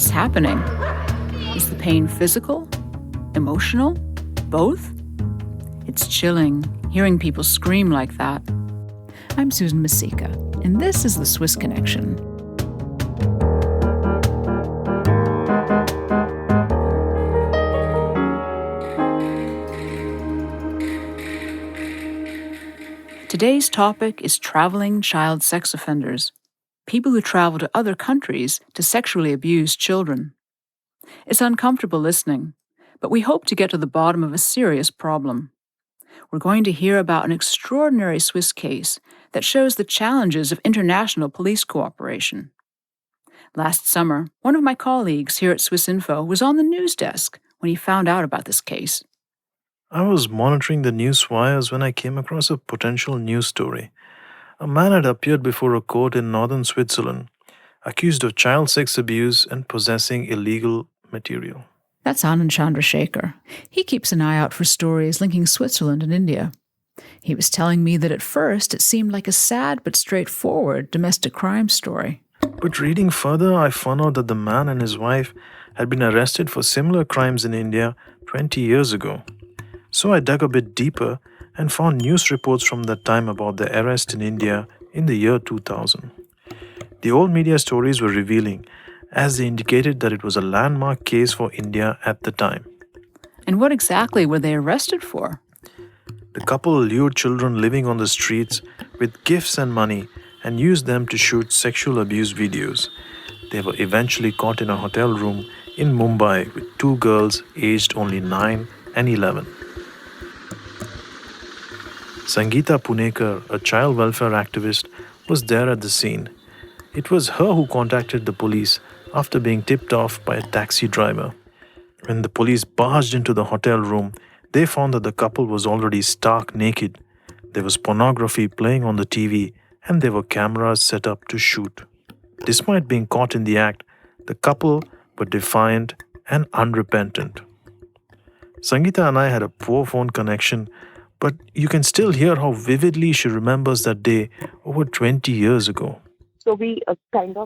What's happening? Is the pain physical? Emotional? Both? It's chilling, hearing people scream like that. I'm Susan Masika, and this is the Swiss Connection. Today's topic is traveling child sex offenders, people who travel to other countries to sexually abuse children. It's uncomfortable listening, but we hope to get to the bottom of a serious problem. We're going to hear about an extraordinary Swiss case that shows the challenges of international police cooperation. Last summer, one of my colleagues here at SwissInfo was on the news desk when he found out about this case. I was monitoring the news wires when I came across a potential news story. A man had appeared before a court in northern Switzerland, accused of child sex abuse and possessing illegal material. That's Anand Chandrasekhar. He keeps an eye out for stories linking Switzerland and India. He was telling me that at first it seemed like a sad but straightforward domestic crime story. But reading further, I found out that the man and his wife had been arrested for similar crimes in India 20 years ago. So I dug a bit deeper and found news reports from that time about the arrest in India in the year 2000. The old media stories were revealing, as they indicated that it was a landmark case for India at the time. And what exactly were they arrested for? The couple lured children living on the streets with gifts and money and used them to shoot sexual abuse videos. They were eventually caught in a hotel room in Mumbai with two girls aged only 9 and 11. Sangeeta Punekar, a child welfare activist, was there at the scene. It was her who contacted the police after being tipped off by a taxi driver. When the police barged into the hotel room, they found that the couple was already stark naked. There was pornography playing on the TV, and there were cameras set up to shoot. Despite being caught in the act, the couple were defiant and unrepentant. Sangeeta and I had a poor phone connection, but you can still hear how vividly she remembers that day over 20 years ago. So we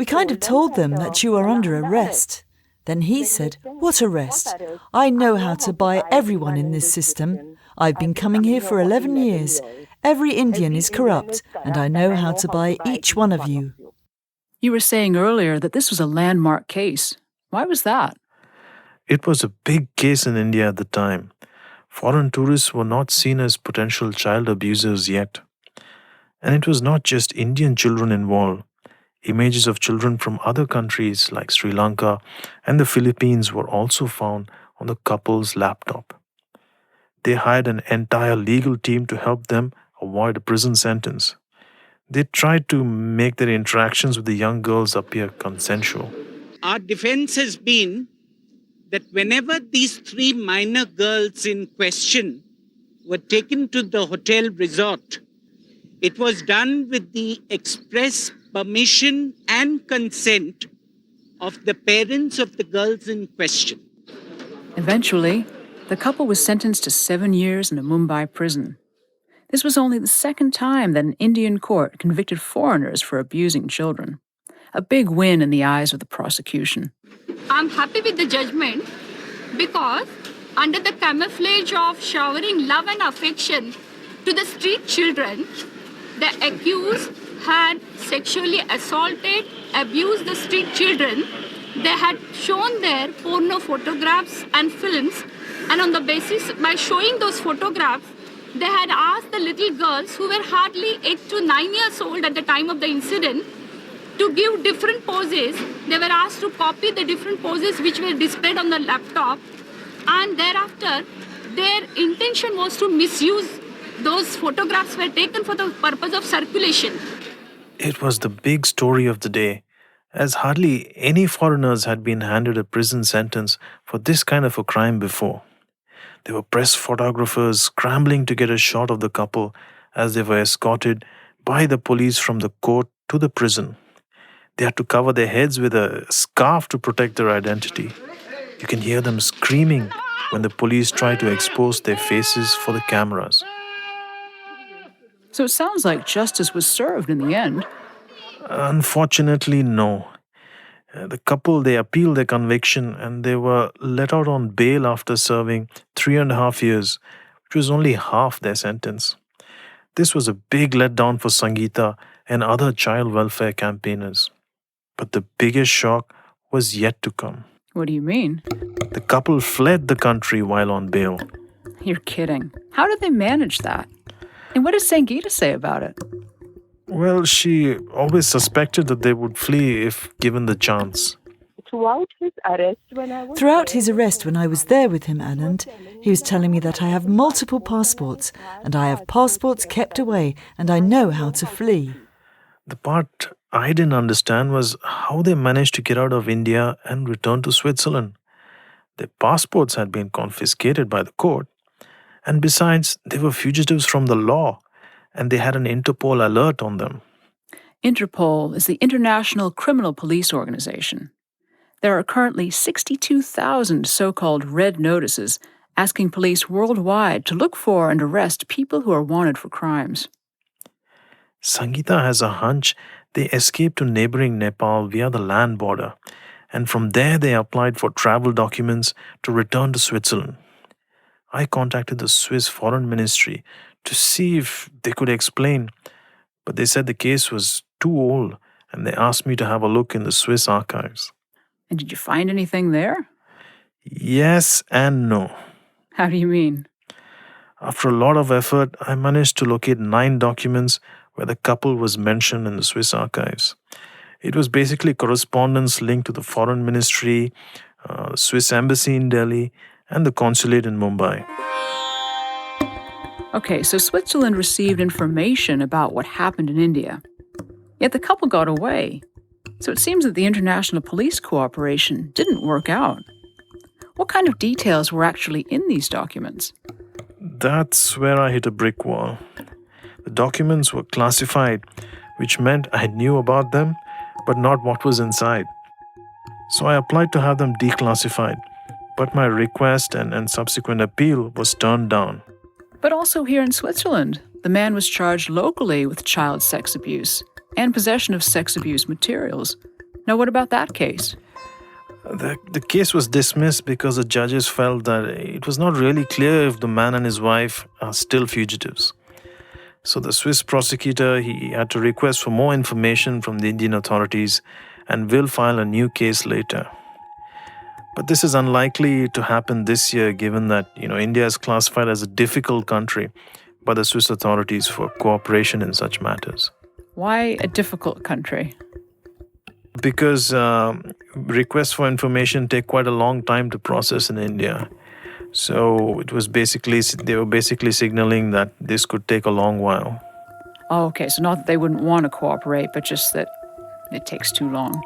kind of told them that you are under arrest. Then he said, "What arrest? I know how to buy everyone in this system. I've been coming here for 11 years. Every Indian is corrupt, and I know how to buy each one of you." You were saying earlier that this was a landmark case. Why was that? It was a big case in India at the time. Foreign tourists were not seen as potential child abusers yet. And it was not just Indian children involved. Images of children from other countries like Sri Lanka and the Philippines were also found on the couple's laptop. They hired an entire legal team to help them avoid a prison sentence. They tried to make their interactions with the young girls appear consensual. Our defense has been that whenever these three minor girls in question were taken to the hotel resort, it was done with the express permission and consent of the parents of the girls in question. Eventually, the couple was sentenced to 7 years in a Mumbai prison. This was only the second time that an Indian court convicted foreigners for abusing children. A big win in the eyes of the prosecution. I'm happy with the judgment because under the camouflage of showering love and affection to the street children, the accused had sexually assaulted, abused the street children. They had shown their porno photographs and films, and on the basis, by showing those photographs, they had asked the little girls who were hardly 8 to 9 years old at the time of the incident to give different poses. They were asked to copy the different poses which were displayed on the laptop, and thereafter their intention was to misuse those photographs were taken for the purpose of circulation. It was the big story of the day, as hardly any foreigners had been handed a prison sentence for this kind of a crime before. There were press photographers scrambling to get a shot of the couple as they were escorted by the police from the court to the prison. They had to cover their heads with a scarf to protect their identity. You can hear them screaming when the police try to expose their faces for the cameras. So it sounds like justice was served in the end. Unfortunately, no. The couple, they appealed their conviction and they were let out on bail after serving 3.5 years, which was only half their sentence. This was a big letdown for Sangeeta and other child welfare campaigners. But the biggest shock was yet to come. What do you mean? The couple fled the country while on bail. You're kidding. How did they manage that? And what did Sangeeta say about it? Well, she always suspected that they would flee if given the chance. Throughout his arrest when I was there with him, Anand, he was telling me that I have multiple passports and I have passports kept away and I know how to flee. The part I didn't understand was how they managed to get out of India and return to Switzerland. Their passports had been confiscated by the court, and besides, they were fugitives from the law and they had an Interpol alert on them. Interpol is the International Criminal Police Organization. There are currently 62,000 so-called red notices asking police worldwide to look for and arrest people who are wanted for crimes. Sangeeta has a hunch they escaped to neighboring Nepal via the land border, and from there they applied for travel documents to return to Switzerland. I contacted the Swiss Foreign Ministry to see if they could explain, but they said the case was too old and they asked me to have a look in the Swiss archives. And did you find anything there? Yes and no. How do you mean? After a lot of effort, I managed to locate 9 documents where the couple was mentioned in the Swiss archives. It was basically correspondence linked to the Foreign Ministry, the Swiss Embassy in Delhi, and the consulate in Mumbai. Okay, so Switzerland received information about what happened in India. Yet the couple got away. So it seems that the international police cooperation didn't work out. What kind of details were actually in these documents? That's where I hit a brick wall. The documents were classified, which meant I knew about them, but not what was inside. So I applied to have them declassified, but my request and subsequent appeal was turned down. But also here in Switzerland, the man was charged locally with child sex abuse and possession of sex abuse materials. Now, what about that case? The case was dismissed because the judges felt that it was not really clear if the man and his wife are still fugitives. So the Swiss prosecutor, he had to request for more information from the Indian authorities and will file a new case later. But this is unlikely to happen this year given that India is classified as a difficult country by the Swiss authorities for cooperation in such matters. Why a difficult country? Because requests for information take quite a long time to process in India. So they were basically signaling that this could take a long while. Oh, okay, so not that they wouldn't want to cooperate, but just that it takes too long.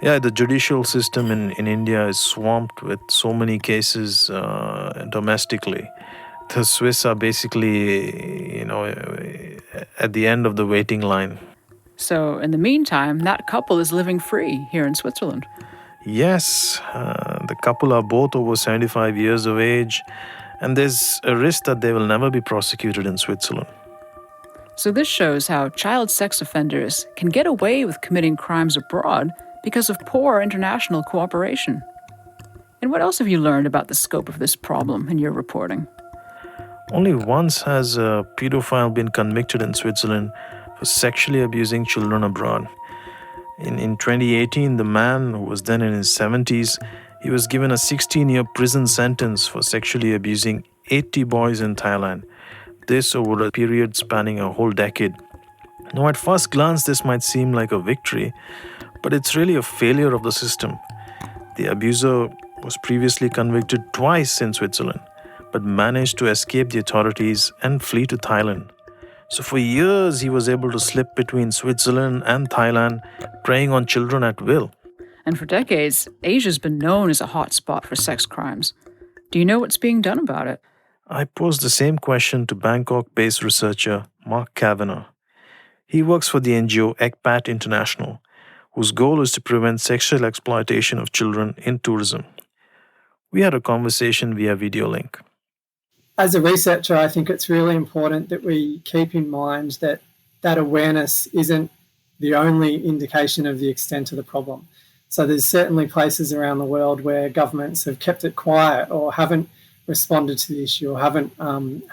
Yeah, the judicial system in India is swamped with so many cases domestically. The Swiss are basically, at the end of the waiting line. So in the meantime, that couple is living free here in Switzerland. Yes, the couple are both over 75 years of age, and there's a risk that they will never be prosecuted in Switzerland. So this shows how child sex offenders can get away with committing crimes abroad because of poor international cooperation. And what else have you learned about the scope of this problem in your reporting? Only once has a pedophile been convicted in Switzerland for sexually abusing children abroad. In 2018, the man, who was then in his 70s, he was given a 16-year prison sentence for sexually abusing 80 boys in Thailand. This over a period spanning a whole decade. Now, at first glance, this might seem like a victory, but it's really a failure of the system. The abuser was previously convicted twice in Switzerland, but managed to escape the authorities and flee to Thailand. So for years, he was able to slip between Switzerland and Thailand, preying on children at will. And for decades, Asia's been known as a hotspot for sex crimes. Do you know what's being done about it? I posed the same question to Bangkok-based researcher Mark Kavanagh. He works for the NGO ECPAT International, whose goal is to prevent sexual exploitation of children in tourism. We had a conversation via video link. As a researcher, I think it's really important that we keep in mind that awareness isn't the only indication of the extent of the problem. So there's certainly places around the world where governments have kept it quiet or haven't responded to the issue or haven't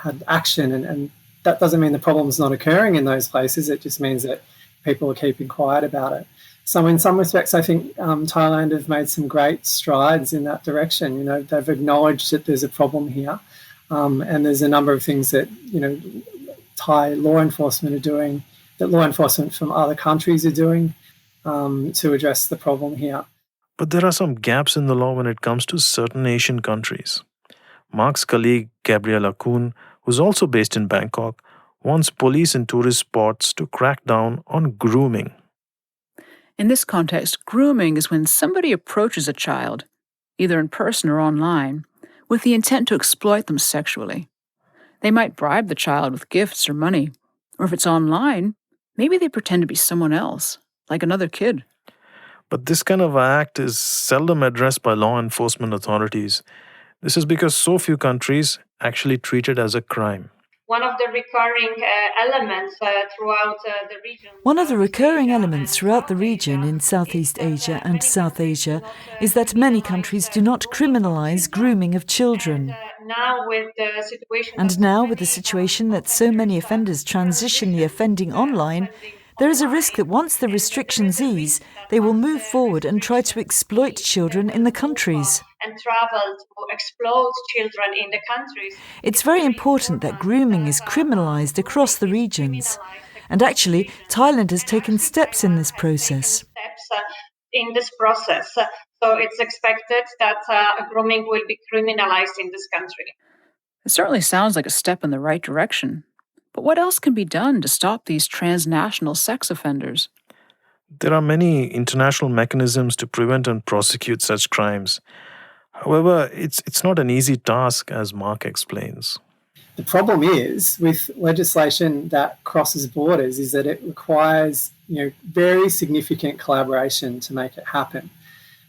had action. And that doesn't mean the problem's not occurring in those places. It just means that people are keeping quiet about it. So in some respects, I think Thailand have made some great strides in that direction. You know, they've acknowledged that there's a problem here, and there's a number of things that, you know, Thai law enforcement are doing, that law enforcement from other countries are doing to address the problem here. But there are some gaps in the law when it comes to certain Asian countries. Mark's colleague, Gabriella Kuhn, who's also based in Bangkok, wants police in tourist spots to crack down on grooming. In this context, grooming is when somebody approaches a child, either in person or online, with the intent to exploit them sexually. They might bribe the child with gifts or money, or if it's online, maybe they pretend to be someone else, like another kid. But this kind of act is seldom addressed by law enforcement authorities. This is because so few countries actually treat it as a crime. One of the recurring elements throughout the region. One of the recurring elements throughout the region in Southeast Asia and South Asia is that many countries do not criminalize grooming of children. And now, with the situation that so many offenders transition the offending online, there is a risk that once the restrictions ease, they will move forward and try to exploit children in the countries. And travel to exploit children in the countries. It's very important that grooming is criminalised across the regions. And actually, Thailand has taken steps in this process. So it's expected that grooming will be criminalised in this country. It certainly sounds like a step in the right direction. But what else can be done to stop these transnational sex offenders? There are many international mechanisms to prevent and prosecute such crimes. However, it's not an easy task, as Mark explains. The problem is with legislation that crosses borders is that it requires, you know, very significant collaboration to make it happen.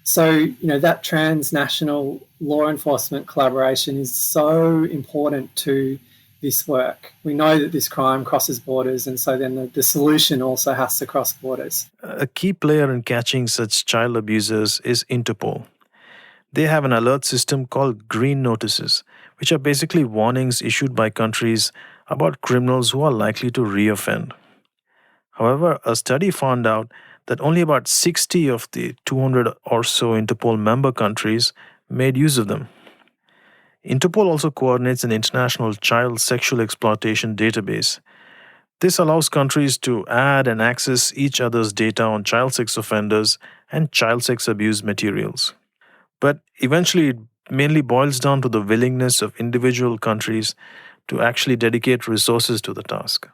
So, you know, that transnational law enforcement collaboration is so important to this work. We know that this crime crosses borders, and so then the solution also has to cross borders. A key player in catching such child abusers is Interpol. They have an alert system called green notices, which are basically warnings issued by countries about criminals who are likely to reoffend. However, a study found out that only about 60 of the 200 or so Interpol member countries made use of them. Interpol also coordinates an international child sexual exploitation database. This allows countries to add and access each other's data on child sex offenders and child sex abuse materials. But eventually, it mainly boils down to the willingness of individual countries to actually dedicate resources to the task.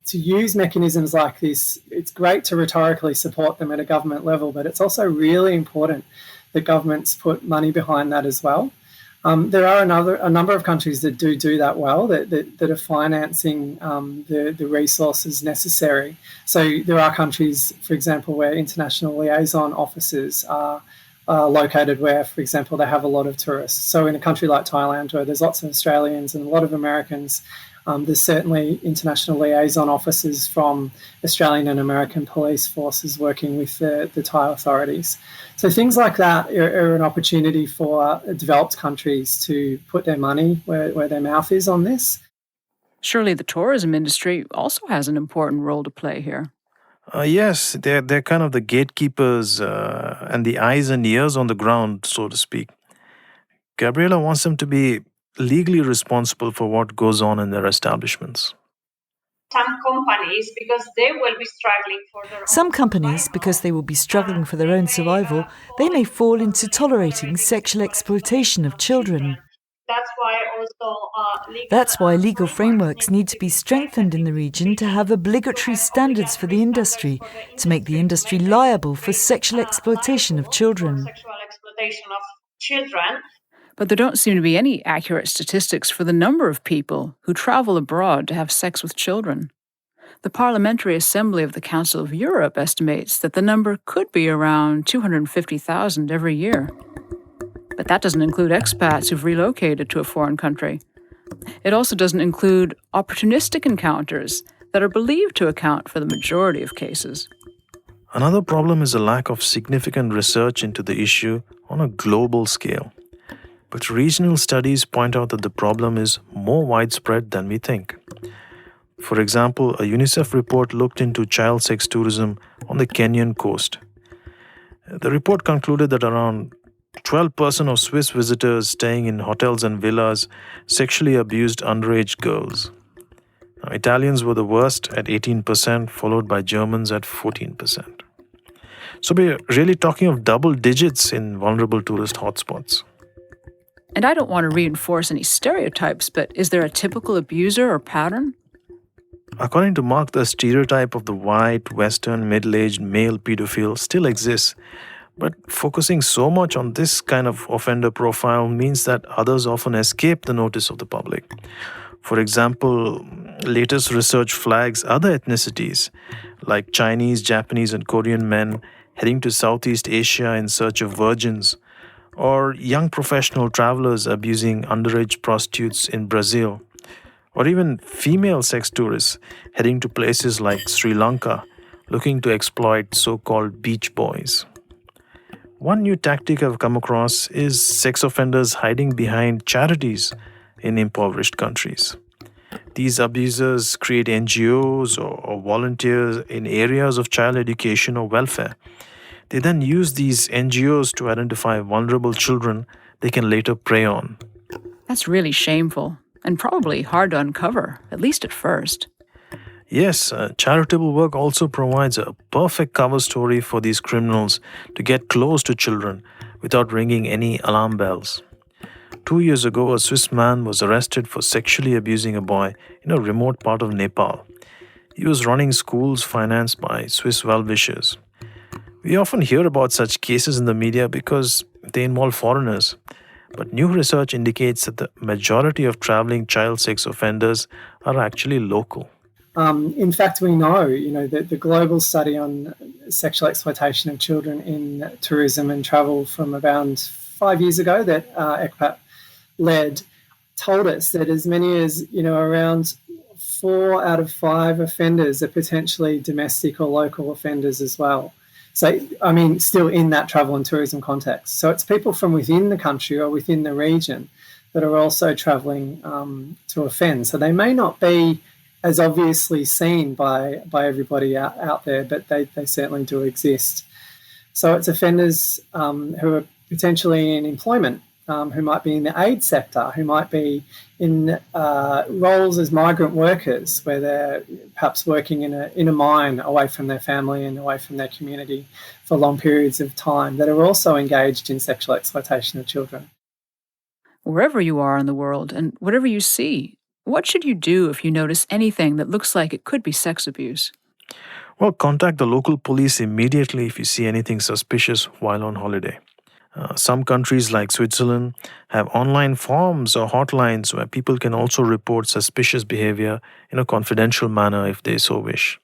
To use mechanisms like this, it's great to rhetorically support them at a government level, but it's also really important that governments put money behind that as well. There are a number of countries that do that well, that are financing the resources necessary. So there are countries, for example, where international liaison offices are located where, for example, they have a lot of tourists. So in a country like Thailand, where there's lots of Australians and a lot of Americans, there's certainly international liaison officers from Australian and American police forces working with the Thai authorities. So things like that are an opportunity for developed countries to put their money where their mouth is on this. Surely the tourism industry also has an important role to play here. Yes, they're kind of the gatekeepers and the eyes and ears on the ground, so to speak. Gabriella wants them to be legally responsible for what goes on in their establishments. Some companies, because they will be struggling for their own survival, they may fall into tolerating sexual exploitation of children. That's why legal frameworks need to be strengthened in the region to have obligatory standards for the industry, to make the industry liable for sexual exploitation of children. But there don't seem to be any accurate statistics for the number of people who travel abroad to have sex with children. The Parliamentary Assembly of the Council of Europe estimates that the number could be around 250,000 every year. But that doesn't include expats who've relocated to a foreign country. It also doesn't include opportunistic encounters that are believed to account for the majority of cases. Another problem is a lack of significant research into the issue on a global scale. But regional studies point out that the problem is more widespread than we think. For example, a UNICEF report looked into child sex tourism on the Kenyan coast. The report concluded that around 12% of Swiss visitors staying in hotels and villas sexually abused underage girls. Now, Italians were the worst at 18%, followed by Germans at 14%. So we're really talking of double digits in vulnerable tourist hotspots. And I don't want to reinforce any stereotypes, but is there a typical abuser or pattern? According to Mark, the stereotype of the white, Western, middle-aged male pedophile still exists, but focusing so much on this kind of offender profile means that others often escape the notice of the public. For example, latest research flags other ethnicities, like Chinese, Japanese, and Korean men heading to Southeast Asia in search of virgins, or young professional travelers abusing underage prostitutes in Brazil, or even female sex tourists heading to places like Sri Lanka looking to exploit so-called beach boys. One new tactic I've come across is sex offenders hiding behind charities in impoverished countries. These abusers create NGOs or volunteers in areas of child education or welfare. They then use these NGOs to identify vulnerable children they can later prey on. That's really shameful and probably hard to uncover, at least at first. Yes, charitable work also provides a perfect cover story for these criminals to get close to children without ringing any alarm bells. 2 years ago, a Swiss man was arrested for sexually abusing a boy in a remote part of Nepal. He was running schools financed by Swiss well-wishers. We often hear about such cases in the media because they involve foreigners. But new research indicates that the majority of traveling child sex offenders are actually local. In fact, we know, that the global study on sexual exploitation of children in tourism and travel from around 5 years ago that ECPAT led told us that as many as, around 4 out of 5 offenders are potentially domestic or local offenders as well. So, still in that travel and tourism context. So it's people from within the country or within the region that are also travelling to offend. So they may not be as obviously seen by everybody out there, but they certainly do exist. So it's offenders who are potentially in employment, who might be in the aid sector, who might be in roles as migrant workers, where they're perhaps working in a mine away from their family and away from their community for long periods of time, that are also engaged in sexual exploitation of children. Wherever you are in the world and whatever you see, what should you do if you notice anything that looks like it could be sex abuse? Well, contact the local police immediately if you see anything suspicious while on holiday. Some countries like Switzerland have online forms or hotlines where people can also report suspicious behavior in a confidential manner if they so wish.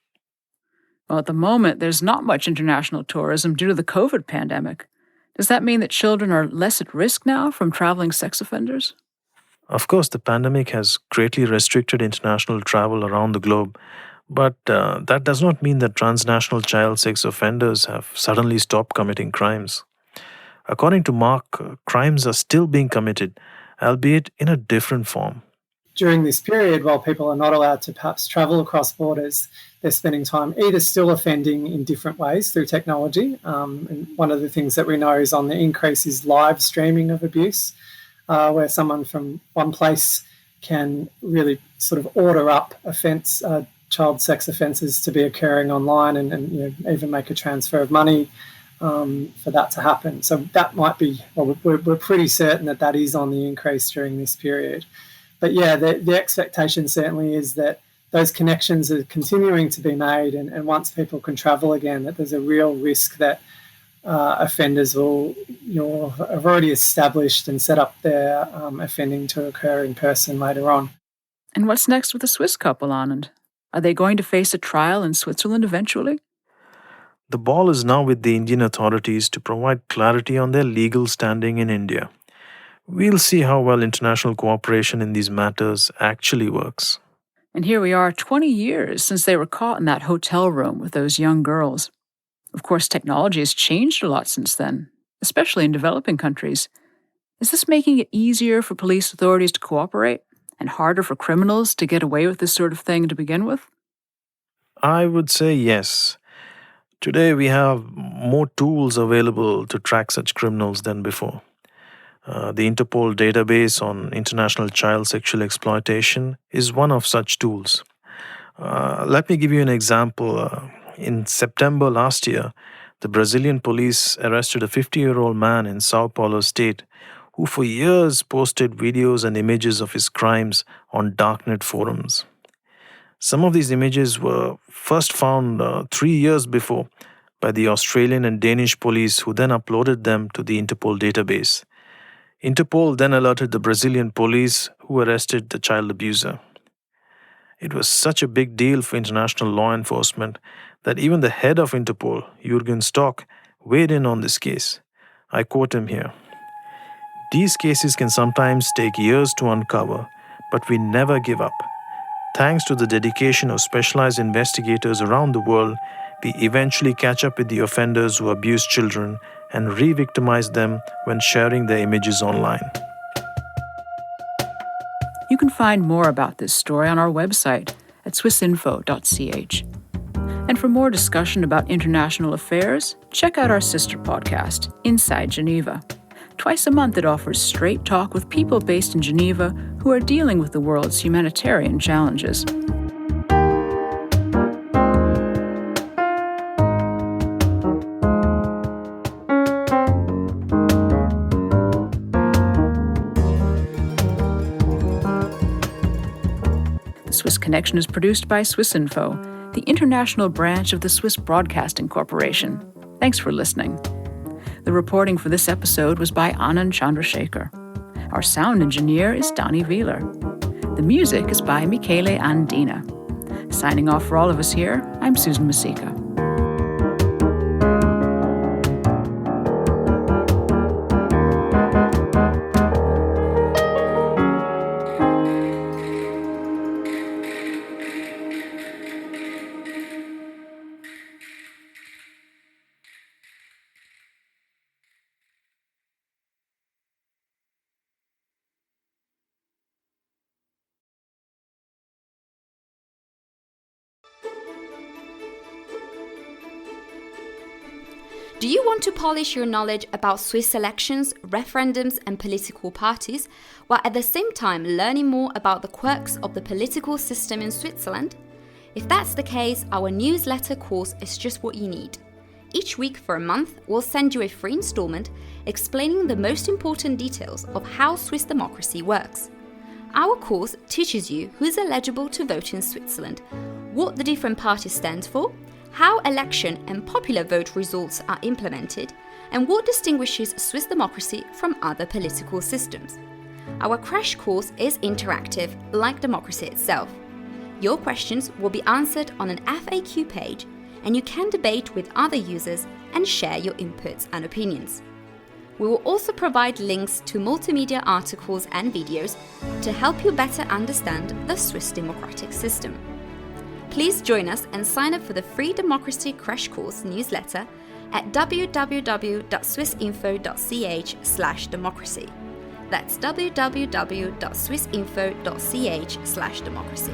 Well, at the moment, there's not much international tourism due to the COVID pandemic. Does that mean that children are less at risk now from traveling sex offenders? Of course, the pandemic has greatly restricted international travel around the globe, but that does not mean that transnational child sex offenders have suddenly stopped committing crimes. According to Mark, crimes are still being committed, albeit in a different form. During this period, while people are not allowed to perhaps travel across borders, they're spending time either still offending in different ways through technology. And one of the things that we know is on the increase is live streaming of abuse, where someone from one place can really sort of order up child sex offences to be occurring online and even make a transfer of money for that to happen. So that might be, well, we're pretty certain that is on the increase during this period. But yeah, the expectation certainly is that those connections are continuing to be made, and once people can travel again, that there's a real risk that offenders will have already established and set up their offending to occur in person later on. And what's next with the Swiss couple, Anand? Are they going to face a trial in Switzerland eventually? The ball is now with the Indian authorities to provide clarity on their legal standing in India. We'll see how well international cooperation in these matters actually works. And here we are 20 years since they were caught in that hotel room with those young girls. Of course, technology has changed a lot since then, especially in developing countries. Is this making it easier for police authorities to cooperate and harder for criminals to get away with this sort of thing to begin with? I would say yes. Today we have more tools available to track such criminals than before. The Interpol database on international child sexual exploitation is one of such tools. Let me give you an example. In September last year, the Brazilian police arrested a 50-year-old man in Sao Paulo state who for years posted videos and images of his crimes on darknet forums. Some of these images were first found 3 years before by the Australian and Danish police, who then uploaded them to the Interpol database. Interpol then alerted the Brazilian police, who arrested the child abuser. It was such a big deal for international law enforcement that even the head of Interpol, Jürgen Stock, weighed in on this case. I quote him here. "These cases can sometimes take years to uncover, but we never give up. Thanks to the dedication of specialized investigators around the world, we eventually catch up with the offenders who abuse children and re-victimize them when sharing their images online." You can find more about this story on our website at swissinfo.ch. And for more discussion about international affairs, check out our sister podcast, Inside Geneva. Twice a month it offers straight talk with people based in Geneva who are dealing with the world's humanitarian challenges. The Swiss Connection is produced by Swissinfo, the international branch of the Swiss Broadcasting Corporation. Thanks for listening. The reporting for this episode was by Anand Chandrasekhar. Our sound engineer is Donnie Wheeler. The music is by Michele Andina. Signing off for all of us here, I'm Susan Masika. Do you want to polish your knowledge about Swiss elections, referendums, and political parties, while at the same time learning more about the quirks of the political system in Switzerland? If that's the case, our newsletter course is just what you need. Each week for a month, we'll send you a free installment explaining the most important details of how Swiss democracy works. Our course teaches you who is eligible to vote in Switzerland, what the different parties stand for, how election and popular vote results are implemented, and what distinguishes Swiss democracy from other political systems. Our crash course is interactive, like democracy itself. Your questions will be answered on an FAQ page, and you can debate with other users and share your inputs and opinions. We will also provide links to multimedia articles and videos to help you better understand the Swiss democratic system. Please join us and sign up for the free Democracy Crash Course newsletter at www.swissinfo.ch/democracy. That's www.swissinfo.ch/democracy.